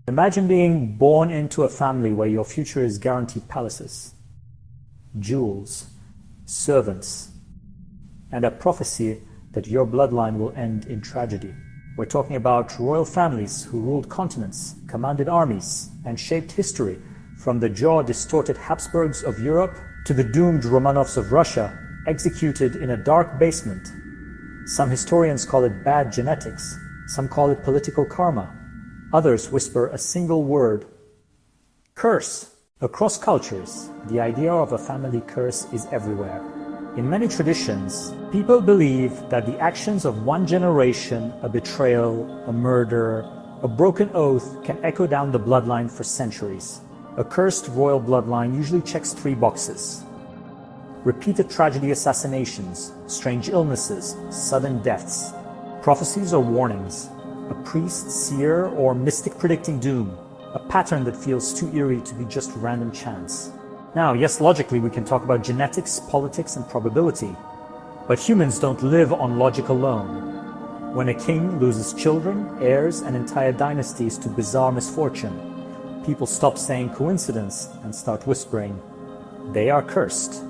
Imagine being born into a family where your future is guaranteed palaces, jewels, servants, and a prophecy that your bloodline will end in tragedy. We're talking about royal families who ruled continents, commanded armies, and shaped history, from the jaw-distorted Habsburgs of Europe to the doomed Romanovs of Russia, executed in a dark basement. Some historians call it bad genetics, some call it political karma. Others whisper a single word: curse. Across cultures, the idea of a family curse is everywhere. In many traditions, people believe that the actions of one generation, a betrayal, a murder, a broken oath, can echo down the bloodline for centuries. A cursed royal bloodline usually checks 3 boxes: repeated tragedy assassinations, strange illnesses, sudden deaths, prophecies or warnings, a priest, seer, or mystic predicting doom, a pattern that feels too eerie to be just random chance. Now, yes, logically we can talk about genetics, politics, and probability, but humans don't live on logic alone. When a king loses children, heirs, and entire dynasties to bizarre misfortune, people stop saying coincidence and start whispering, they are cursed.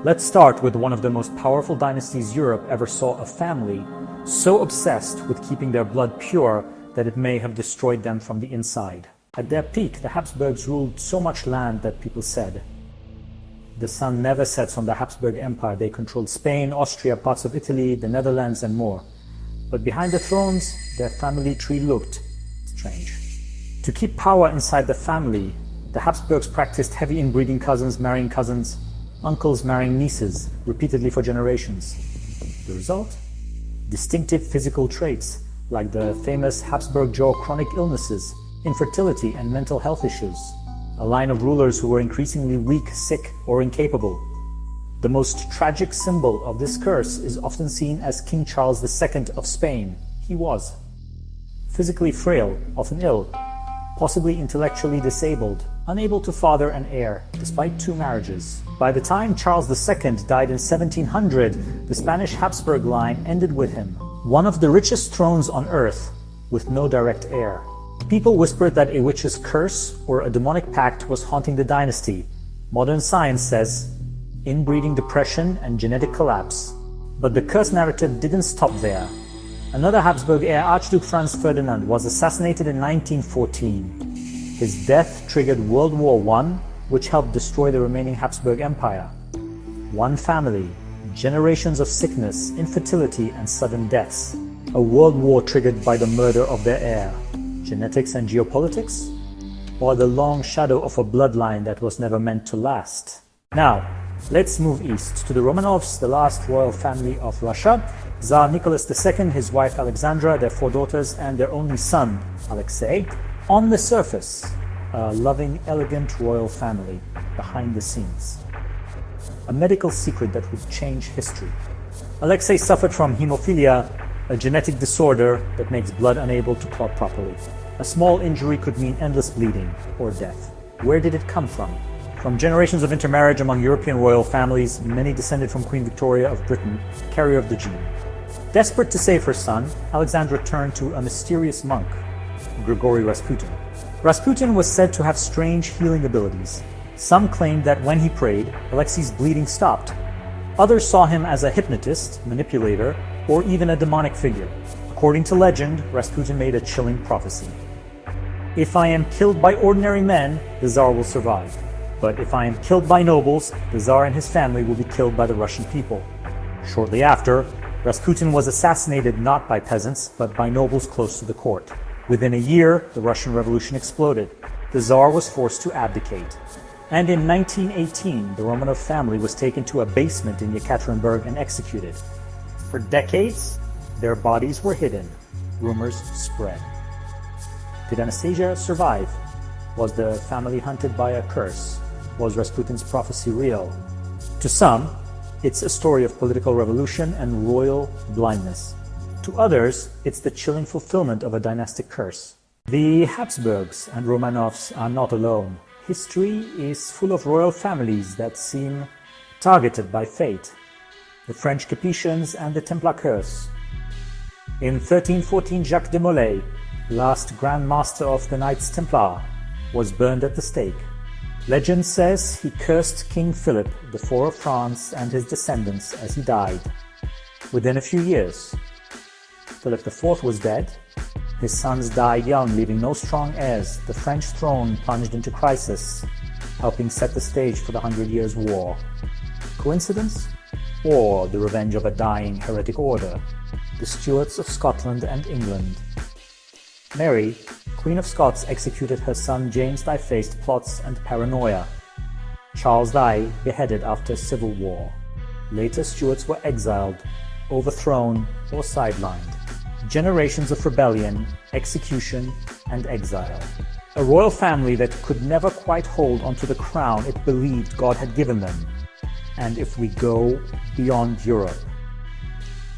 Let's start with one of the most powerful dynasties Europe ever saw, a family so obsessed with keeping their blood pure that it may have destroyed them from the inside. At their peak, the Habsburgs ruled so much land that people said, the sun never sets on the Habsburg Empire. They controlled Spain, Austria, parts of Italy, the Netherlands, and more. But behind the thrones, their family tree looked strange. To keep power inside the family, the Habsburgs practiced heavy inbreeding, cousins marrying cousins, uncles marrying nieces, repeatedly for generations. The result? Distinctive physical traits, like the famous Habsburg jaw chronic illnesses, infertility, and mental health issues. A line of rulers who were increasingly weak, sick, or incapable. The most tragic symbol of this curse is often seen as King Charles II of Spain. He was physically frail, often ill, possibly intellectually disabled, unable to father an heir, despite 2 marriages. By the time Charles II died in 1700, the Spanish Habsburg line ended with him, one of the richest thrones on earth, with no direct heir. People whispered that a witch's curse or a demonic pact was haunting the dynasty. Modern science says inbreeding depression and genetic collapse. But the curse narrative didn't stop there. Another Habsburg heir, Archduke Franz Ferdinand, was assassinated in 1914. His death triggered World War I, which helped destroy the remaining Habsburg Empire. One family, generations of sickness, infertility, and sudden deaths. A world war triggered by the murder of their heir. Genetics and geopolitics? Or the long shadow of a bloodline that was never meant to last? Now, let's move east to the Romanovs, the last royal family of Russia. Tsar Nicholas II, his wife Alexandra, their 4 daughters, and their only son, Alexei. On the surface, a loving, elegant royal family. Behind the scenes, a medical secret that would change history. Alexei suffered from hemophilia, a genetic disorder that makes blood unable to clot properly. A small injury could mean endless bleeding or death. Where did it come from? From generations of intermarriage among European royal families, many descended from Queen Victoria of Britain, carrier of the gene. Desperate to save her son, Alexandra turned to a mysterious monk, Grigory Rasputin. Rasputin was said to have strange healing abilities. Some claimed that when he prayed, Alexei's bleeding stopped. Others saw him as a hypnotist, manipulator, or even a demonic figure. According to legend, Rasputin made a chilling prophecy. If I am killed by ordinary men, the Tsar will survive. But if I am killed by nobles, the Tsar and his family will be killed by the Russian people. Shortly after, Rasputin was assassinated not by peasants, but by nobles close to the court. Within a year, the Russian Revolution exploded. The Tsar was forced to abdicate. And in 1918, the Romanov family was taken to a basement in Yekaterinburg and executed. For decades, their bodies were hidden. Rumors spread. Did Anastasia survive? Was the family hunted by a curse? Was Rasputin's prophecy real? To some, it's a story of political revolution and royal blindness. To others, it's the chilling fulfillment of a dynastic curse. The Habsburgs and Romanovs are not alone. History is full of royal families that seem targeted by fate. The French Capetians and the Templar curse. In 1314, Jacques de Molay, last Grand Master of the Knights Templar, was burned at the stake. Legend says he cursed King Philip IV of France and his descendants as he died. Within a few years, Philip IV was dead. His sons died young, leaving no strong heirs. The French throne plunged into crisis, helping set the stage for the 100 Years' War. Coincidence? Or the revenge of a dying heretic order? The Stuarts of Scotland and England. Mary, Queen of Scots, executed her son James by faced plots and paranoia. Charles died, beheaded after a civil war. Later Stuarts were exiled, overthrown, or sidelined. Generations of rebellion, execution, and exile. A royal family that could never quite hold onto the crown it believed God had given them. And if we go beyond Europe,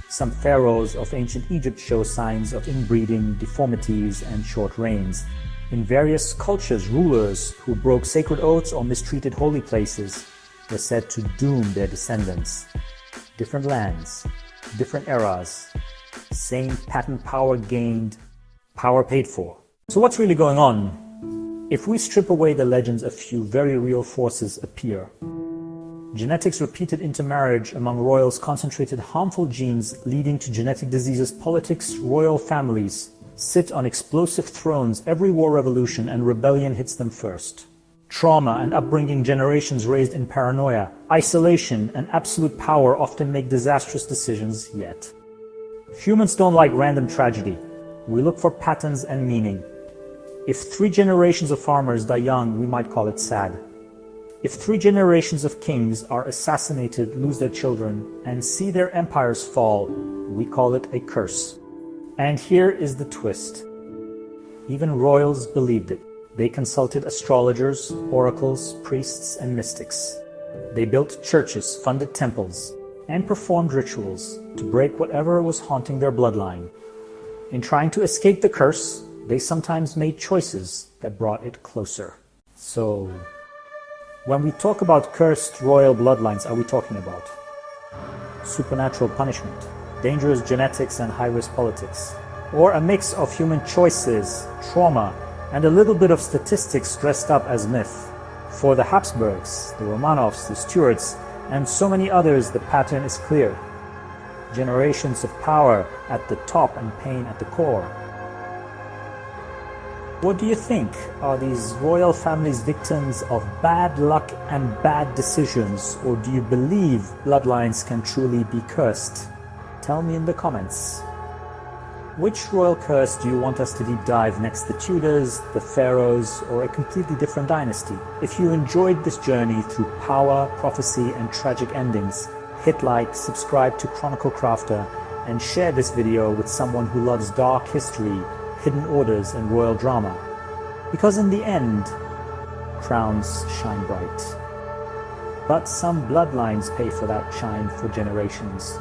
some pharaohs of ancient Egypt show signs of inbreeding, deformities, and short reigns. In various cultures, rulers who broke sacred oaths or mistreated holy places were said to doom their descendants. Different lands, different eras, same patent: power gained, power paid for. So what's really going on? If we strip away the legends, a few very real forces appear. Genetics repeated intermarriage among royals concentrated harmful genes leading to genetic diseases. Politics, royal families sit on explosive thrones. Every war, revolution, and rebellion hits them first. Trauma and upbringing, generations raised in paranoia, isolation, and absolute power often make disastrous decisions yet. Humans don't like random tragedy. We look for patterns and meaning. If 3 generations of farmers die young, we might call it sad. If 3 generations of kings are assassinated, lose their children, and see their empires fall, we call it a curse. And here is the twist. Even royals believed it. They consulted astrologers, oracles, priests, and mystics. They built churches, funded temples, and performed rituals to break whatever was haunting their bloodline. In trying to escape the curse, they sometimes made choices that brought it closer. So, when we talk about cursed royal bloodlines, are we talking about supernatural punishment, dangerous genetics, and high-risk politics? Or a mix of human choices, trauma, and a little bit of statistics dressed up as myth? For the Habsburgs, the Romanovs, the Stuarts, and so many others, the pattern is clear. Generations of power at the top and pain at the core. What do you think? Are these royal families victims of bad luck and bad decisions, or do you believe bloodlines can truly be cursed? Tell me in the comments. Which royal curse do you want us to deep dive next? The Tudors, the Pharaohs, or a completely different dynasty? If you enjoyed this journey through power, prophecy, and tragic endings, hit like, subscribe to Chronicle Crafter, and share this video with someone who loves dark history, hidden orders, and royal drama. Because in the end, crowns shine bright. But some bloodlines pay for that shine for generations.